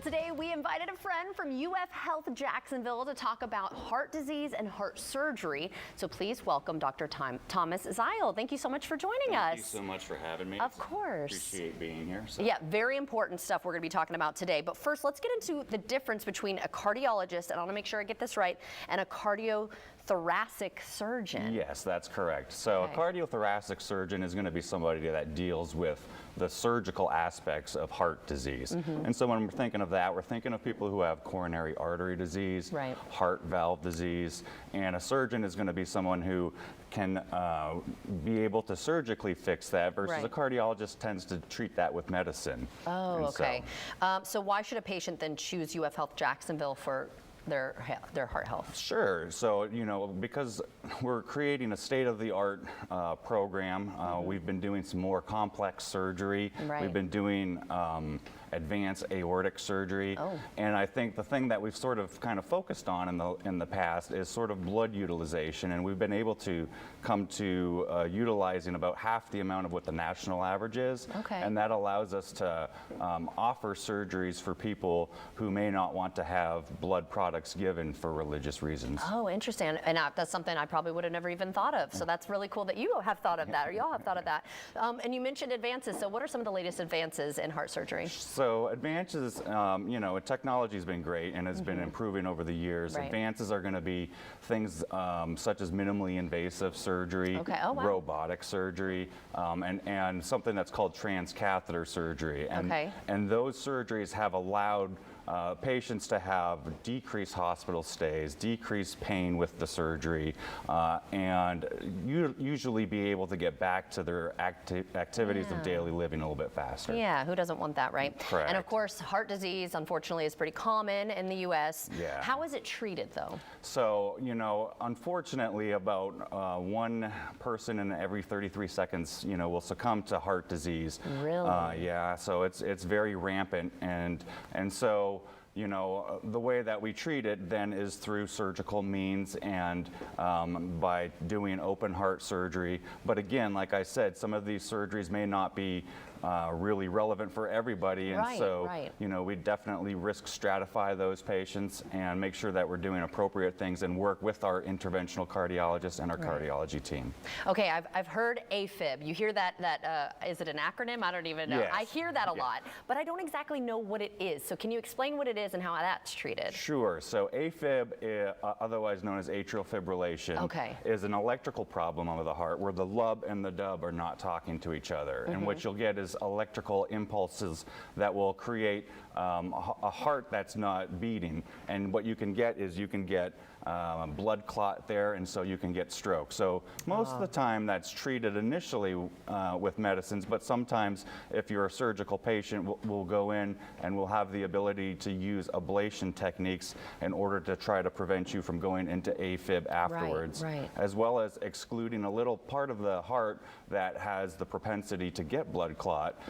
today we invited a friend from UF Health Jacksonville to talk about heart disease and heart surgery. So please welcome Dr. Thomas Zeil. Thank you so much for joining us. Thank you so much for having me. Of course. Appreciate being here. So. Yeah, very important stuff we're going to be talking about today. But first, let's get into the difference between a cardiologist, and I want to make sure I get this right, and a cardiothoracic surgeon. Yes, that's correct. So Okay. a cardiothoracic surgeon is going to be somebody that deals with the surgical aspects of heart disease. And so when we're thinking of that, we're thinking of people who have coronary artery disease, Right. heart valve disease, and a surgeon is going to be someone who can be able to surgically fix that versus Right. a cardiologist tends to treat that with medicine. Oh, And okay. So why should a patient then choose UF Health Jacksonville for their heart health? Sure. So, because we're creating a state-of-the-art program, we've been doing some more complex surgery. Right. We've been doing advanced aortic surgery. Oh. And I think the thing that we've sort of kind of focused on in the past is sort of blood utilization, and we've been able to come to utilizing about half the amount of what the national average is. Okay. And that allows us to offer surgeries for people who may not want to have blood products given for religious reasons. Oh, interesting. And that's something I probably would have never even thought of. So that's really cool that you have thought of that, or y'all have thought of that. And you mentioned advances. So what are some of the latest advances in heart surgery? So advances, technology has been great and has been improving over the years. Right. Advances are going to be things such as minimally invasive surgery, Okay. Oh, wow. robotic surgery, and something that's called transcatheter surgery. Okay. And those surgeries have allowed patients to have decreased hospital stays, decreased pain with the surgery, and usually be able to get back to their activities of daily living a little bit faster. Yeah, who doesn't want that, right? Correct. And of course, heart disease, unfortunately, is pretty common in the U.S. Yeah. How is it treated, though? So, unfortunately, about one person in every 33 seconds, will succumb to heart disease. Really? Yeah, so it's very rampant, and so, the way that we treat it then is through surgical means and by doing open heart surgery. But again, like I said, some of these surgeries may not be really relevant for everybody, and Right, so right. we definitely risk stratify those patients and make sure that we're doing appropriate things and work with our interventional cardiologist and our cardiology team. Okay, I've heard AFib. You hear that, is it an acronym? I don't even know. Yes. I hear that a lot, but I don't exactly know what it is. So can you explain what it is and how that's treated? Sure. So AFib, otherwise known as atrial fibrillation, Okay. is an electrical problem of the heart where the lub and the dub are not talking to each other. And what you'll get is electrical impulses that will create a heart that's not beating. And what you can get is blood clot there, and so you can get stroke. So most of the time that's treated initially with medicines, but sometimes if you're a surgical patient, we'll go in and we'll have the ability to use ablation techniques in order to try to prevent you from going into AFib afterwards, right. as well as excluding a little part of the heart that has the propensity to get blood clot,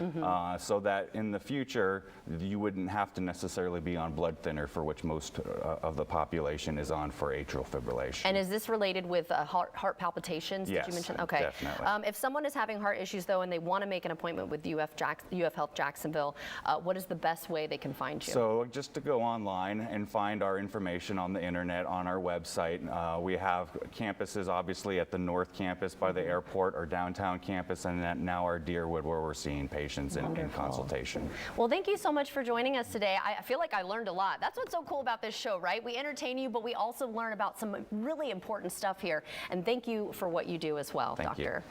so that in the future you wouldn't have to necessarily be on blood thinner, for which most of the population is on for atrial fibrillation. And is this related with heart palpitations? Yes, Did you mention? Okay. definitely. If someone is having heart issues, though, and they want to make an appointment with UF Health Jacksonville, what is the best way they can find you? So just to go online and find our information on the internet, on our website. We have campuses, obviously, at the North Campus by the airport, our downtown campus, and now our Deerwood, where we're seeing patients in consultation. Well, thank you so much for joining us today. I feel like I learned a lot. That's what's so cool about this show, right? We entertain you, but we also learn about some really important stuff here. And thank you for what you do as well, Thank you. Doctor.